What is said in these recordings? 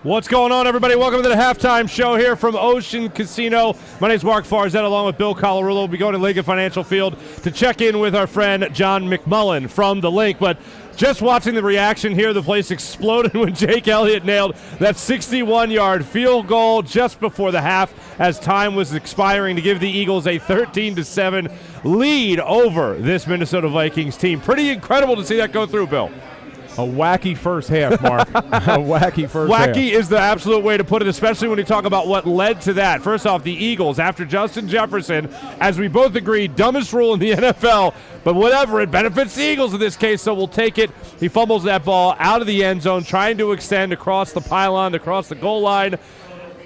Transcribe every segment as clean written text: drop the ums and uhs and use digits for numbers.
What's going on, everybody? Welcome to the halftime show here from Ocean Casino. My name is Marc Farzetta, along with Bill Colarulo. We'll be going to Lincoln Financial Field to check in with our friend John McMullen from the Link. But just watching the reaction here, the place exploded when Jake Elliott nailed that 61-yard field goal just before the half as time was expiring to give the Eagles a 13-7 lead over this Minnesota Vikings team. Pretty incredible to see that go through, Bill. A wacky first half, Mark. A wacky first half. Wacky is the absolute way to put it, especially when you talk about what led to that. First off, the Eagles, after Justin Jefferson, as we both agree, dumbest rule in the NFL, but whatever, it benefits the Eagles in this case, so we'll take it. He fumbles that ball out of the end zone, trying to extend across the pylon, across the goal line.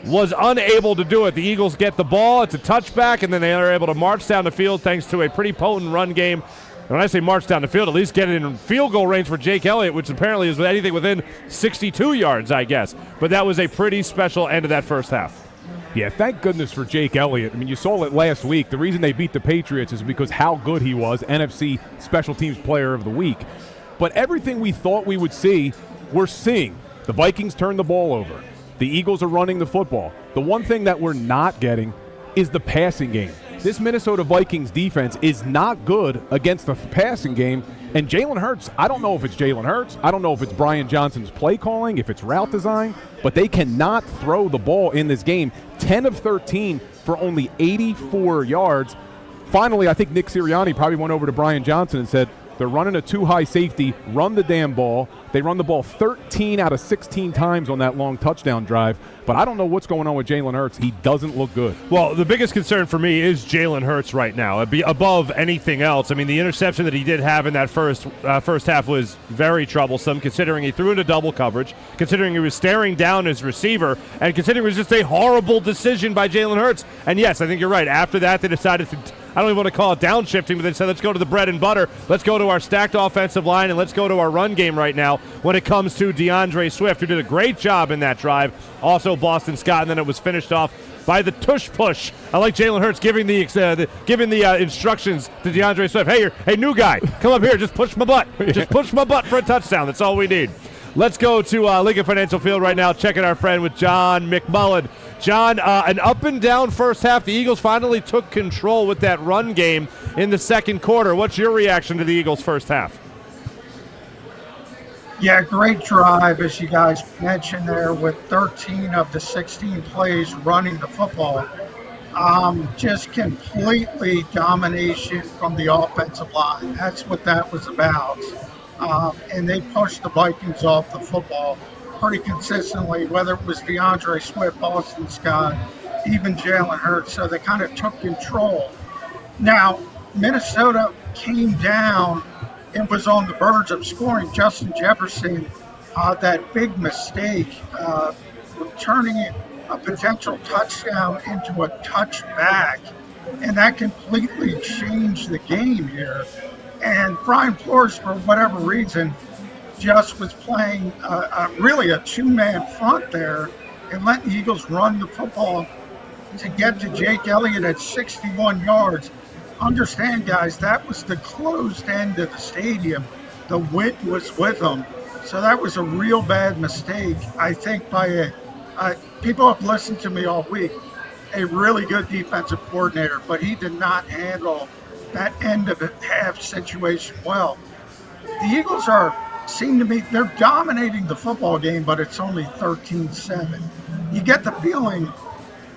Was unable to do it. The Eagles get the ball. It's a touchback, and then they are able to march down the field thanks to a pretty potent run game. When I say march down the field, at least get it in field goal range for Jake Elliott, which apparently is anything within 62 yards, I guess. But that was a pretty special end of that first half. Yeah, thank goodness for Jake Elliott. I mean, you saw it last week. The reason they beat the Patriots is because how good he was, NFC Special Teams Player of the Week. But everything we thought we would see, we're seeing. The Vikings turn the ball over. The Eagles are running the football. The one thing that we're not getting is the passing game. This Minnesota Vikings defense is not good against the passing game. And Jalen Hurts, I don't know if it's Jalen Hurts. I don't know if it's Brian Johnson's play calling, if it's route design. But they cannot throw the ball in this game. 10 of 13 for only 84 yards. Finally, I think Nick Sirianni probably went over to Brian Johnson and said, they're running a too-high safety, run the damn ball. They run the ball 13 out of 16 times on that long touchdown drive. But I don't know what's going on with Jalen Hurts. He doesn't look good. Well, the biggest concern for me is Jalen Hurts right now. It'd be above anything else. I mean, the interception that he did have in that first half was very troublesome, considering he threw into double coverage, considering he was staring down his receiver, and considering it was just a horrible decision by Jalen Hurts. And yes, I think you're right. After that, they decided to I don't even want to call it downshifting, but they said let's go to the bread and butter. Let's go to our stacked offensive line, and let's go to our run game right now when it comes to DeAndre Swift, who did a great job in that drive. Also Boston Scott, and then it was finished off by the tush push. I like Jalen Hurts giving the instructions to DeAndre Swift. Hey, new guy, come up here, just push my butt. Just push my butt for a touchdown. That's all we need. Let's go to Lincoln Financial Field right now, checking our friend with John McMullen. John, an up-and-down first half. The Eagles finally took control with that run game in the second quarter. What's your reaction to the Eagles' first half? Yeah, great drive, as you guys mentioned there, with 13 of the 16 plays running the football. Just completely domination from the offensive line. That's what that was about. And they pushed the Vikings off the football pretty consistently, whether it was DeAndre Swift, Boston Scott, even Jalen Hurts. So they kind of took control. Now, Minnesota came down and was on the verge of scoring. Justin Jefferson, that big mistake, turning a potential touchdown into a touchback, and that completely changed the game here. And Brian Flores, for whatever reason, just was playing really a two-man front there and let the Eagles run the football to get to Jake Elliott at 61 yards. Understand, guys, that was the closed end of the stadium. The wind was with them. So that was a real bad mistake, I think, by people have listened to me all week, a really good defensive coordinator, but he did not handle that end of the half situation well. The Eagles seem to be, they're dominating the football game, but it's only 13-7. You get the feeling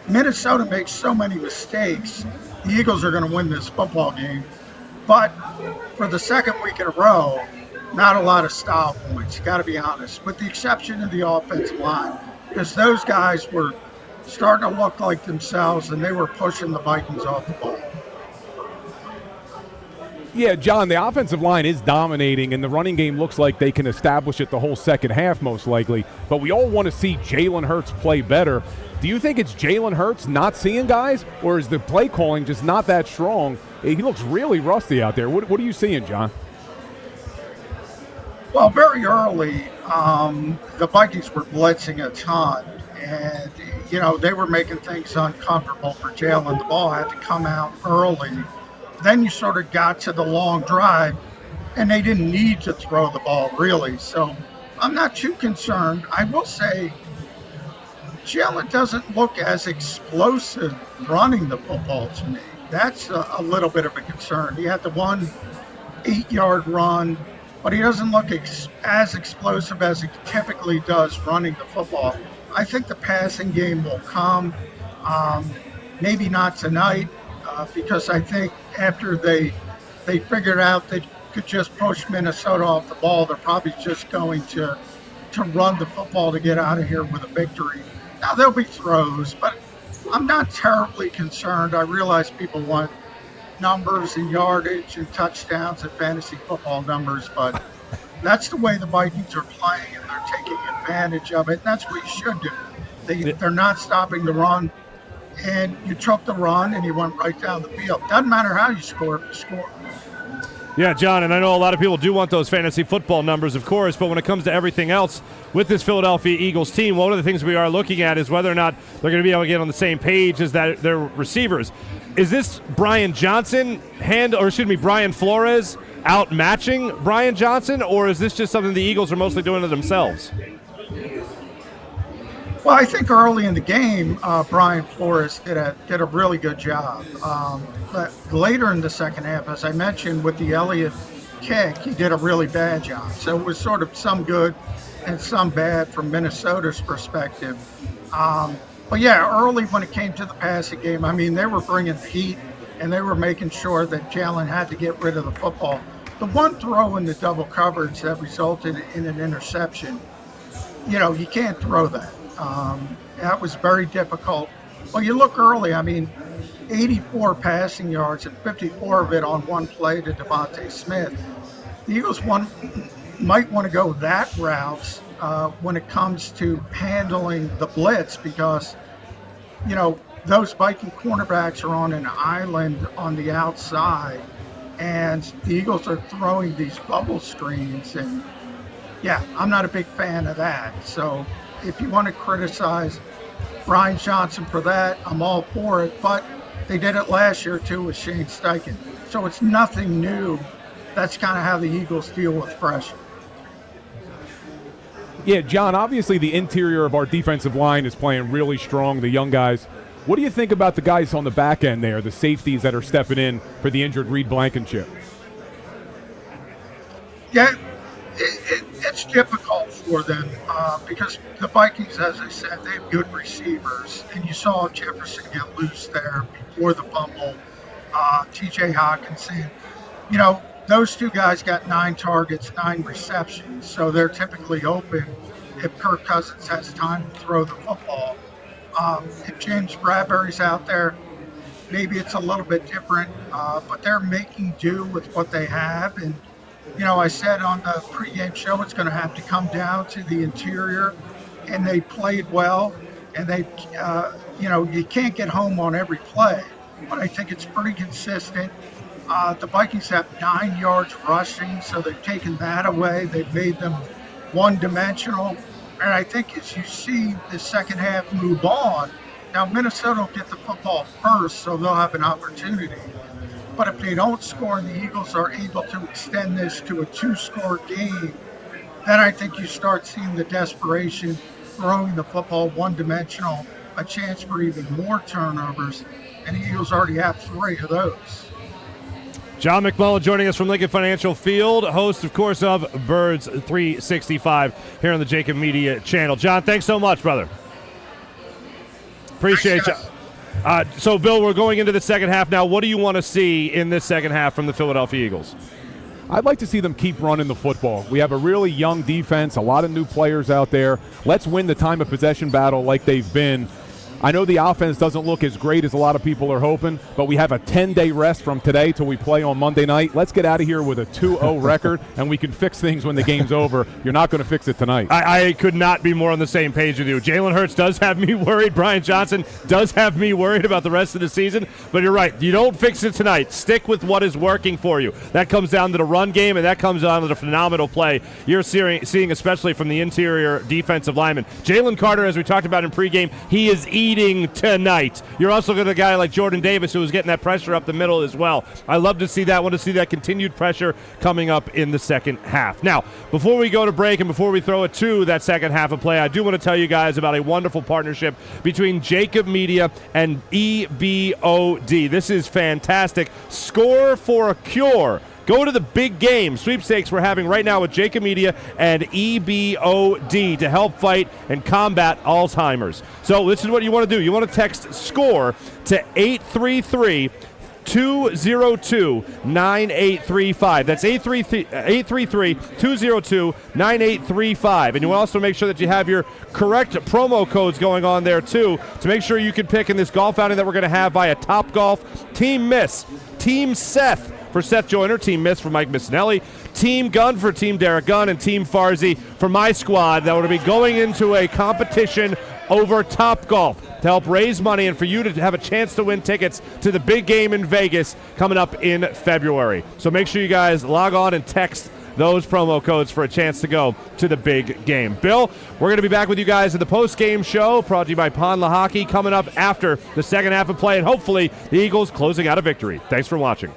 Minnesota makes so many mistakes, the Eagles are going to win this football game. But for the second week in a row, not a lot of style points, got to be honest, with the exception of the offensive line, because those guys were starting to look like themselves, and they were pushing the Vikings off the ball. Yeah, John, the offensive line is dominating, and the running game looks like they can establish it the whole second half most likely. But we all want to see Jalen Hurts play better. Do you think it's Jalen Hurts not seeing guys, or is the play calling just not that strong? He looks really rusty out there. What are you seeing, John? Well, very early, the Vikings were blitzing a ton, and, they were making things uncomfortable for Jalen. The ball had to come out early. Then you sort of got to the long drive, and they didn't need to throw the ball, really. So I'm not too concerned. I will say Jalen doesn't look as explosive running the football to me. That's a little bit of a concern. He had the one 8-yard run, but he doesn't look as explosive as he typically does running the football. I think the passing game will come. Maybe not tonight, because I think after they figured out they could just push Minnesota off the ball, they're probably just going to run the football to get out of here with a victory. Now, there'll be throws, but I'm not terribly concerned. I realize people want numbers and yardage and touchdowns and fantasy football numbers, but that's the way the Vikings are playing, and they're taking advantage of it. And that's what you should do. They're not stopping the run, and you took the run and you went right down the field. Doesn't matter how you score, if you score. Yeah, John, and I know a lot of people do want those fantasy football numbers, of course, but when it comes to everything else with this Philadelphia Eagles team, one of the things we are looking at is whether or not they're going to be able to get on the same page as their receivers. Is this Brian Flores outmatching Brian Johnson, or is this just something the Eagles are mostly doing to themselves? Well, I think early in the game, Brian Flores did a really good job. But later in the second half, as I mentioned, with the Elliott kick, he did a really bad job. So it was sort of some good and some bad from Minnesota's perspective. But yeah, early when it came to the passing game, I mean, they were bringing the heat, and they were making sure that Jalen had to get rid of the football. The one throw in the double coverage that resulted in an interception, you can't throw that. That was very difficult. Well, you look early, 84 passing yards and 54 of it on one play to Devontae Smith. The Eagles might want to go that route when it comes to handling the blitz, because, those Viking cornerbacks are on an island on the outside, and the Eagles are throwing these bubble screens, and yeah, I'm not a big fan of that. So if you want to criticize Brian Johnson for that, I'm all for it, but they did it last year too with Shane Steichen. So it's nothing new. That's kind of how the Eagles deal with pressure. Yeah, John, obviously the interior of our defensive line is playing really strong, the young guys. What do you think about the guys on the back end there, the safeties that are stepping in for the injured Reed Blankenship? Yeah, it's difficult for them because the Vikings, as I said, they have good receivers. And you saw Jefferson get loose there before the fumble. T.J. Hawkinson. Those two guys got 9 targets, 9 receptions. So they're typically open if Kirk Cousins has time to throw the football. If James Bradbury's out there, maybe it's a little bit different. But they're making do with what they have. And I said on the pregame show, it's going to have to come down to the interior, and they played well. And they, you can't get home on every play, but I think it's pretty consistent. The Vikings have 9 yards rushing, so they've taken that away. They've made them one-dimensional. And I think as you see the second half move on, now Minnesota will get the football first, so they'll have an opportunity. But if they don't score and the Eagles are able to extend this to a 2-score game, then I think you start seeing the desperation, throwing the football one-dimensional, a chance for even more turnovers, and the Eagles already have 3 of those. John McMullen joining us from Lincoln Financial Field, host, of course, of Birds 365 here on the JAKIB Media channel. John, thanks so much, brother. Appreciate you. So, Bill, we're going into the second half now. What do you want to see in this second half from the Philadelphia Eagles? I'd like to see them keep running the football. We have a really young defense, a lot of new players out there. Let's win the time of possession battle like they've been. I know the offense doesn't look as great as a lot of people are hoping, but we have a 10-day rest from today till we play on Monday night. Let's get out of here with a 2-0 record, and we can fix things when the game's over. You're not going to fix it tonight. I could not be more on the same page with you. Jalen Hurts does have me worried. Brian Johnson does have me worried about the rest of the season. But you're right. You don't fix it tonight. Stick with what is working for you. That comes down to the run game, and that comes down to the phenomenal play you're seeing especially from the interior defensive lineman. Jalen Carter, as we talked about in pregame, he is easy eating tonight. You're also going to a guy like Jordan Davis who is getting that pressure up the middle as well. I love to see that. I want to see that continued pressure coming up in the second half. Now, before we go to break and before we throw it to that second half of play, I do want to tell you guys about a wonderful partnership between JAKIB Media and EBOD. This is fantastic. Score for a cure. Go to the big game sweepstakes we're having right now with JAKIB Media and EBOD to help fight and combat Alzheimer's. So this is what you want to do. You want to text SCORE to 833-202-9835. That's 833-202-9835. And you want to also make sure that you have your correct promo codes going on there, too, to make sure you can pick in this golf outing that we're going to have via Topgolf. Team Miss, Team Seth for Seth Joyner, Team Miss for Mike Missinelli, Team Gunn for Team Derek Gunn, and Team Farzi for my squad that will be going into a competition over Topgolf to help raise money and for you to have a chance to win tickets to the big game in Vegas coming up in February. So make sure you guys log on and text those promo codes for a chance to go to the big game. Bill, we're going to be back with you guys in the post-game show brought to you by Pondla Hockey coming up after the second half of play, and hopefully the Eagles closing out a victory. Thanks for watching.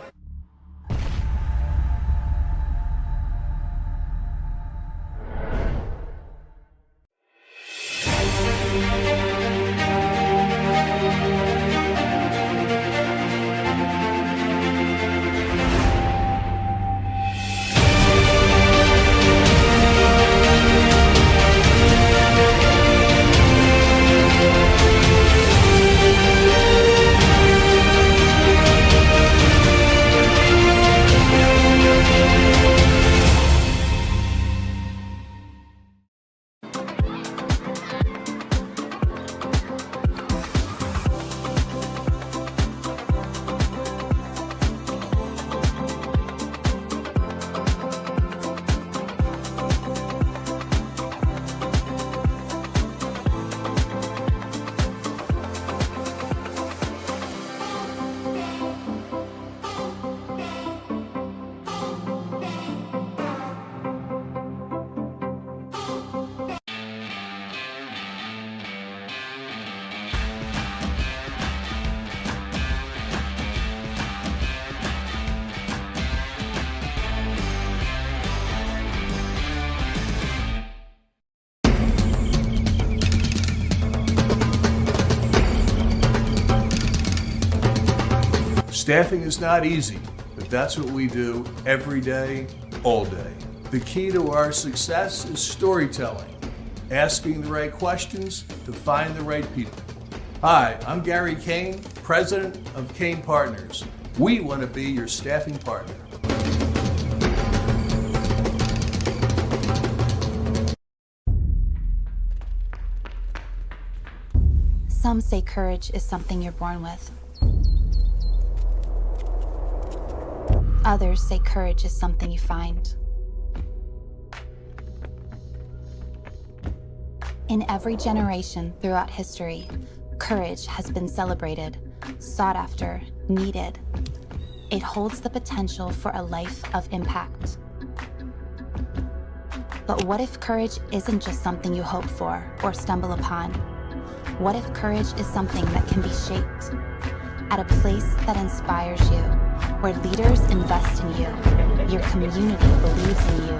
Staffing is not easy, but that's what we do every day, all day. The key to our success is storytelling, asking the right questions to find the right people. Hi, I'm Gary Kane, president of Kane Partners. We want to be your staffing partner. Some say courage is something you're born with. Others say courage is something you find. In every generation throughout history, courage has been celebrated, sought after, needed. It holds the potential for a life of impact. But what if courage isn't just something you hope for or stumble upon? What if courage is something that can be shaped at a place that inspires you, where leaders invest in you, your community believes in you,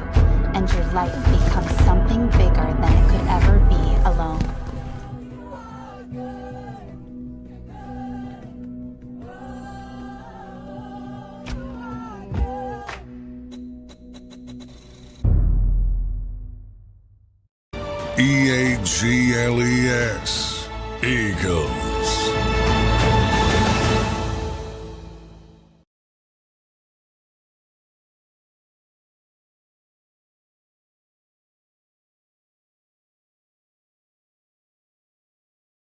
and your life becomes something bigger than it could ever be alone? EAGLES, Eagles.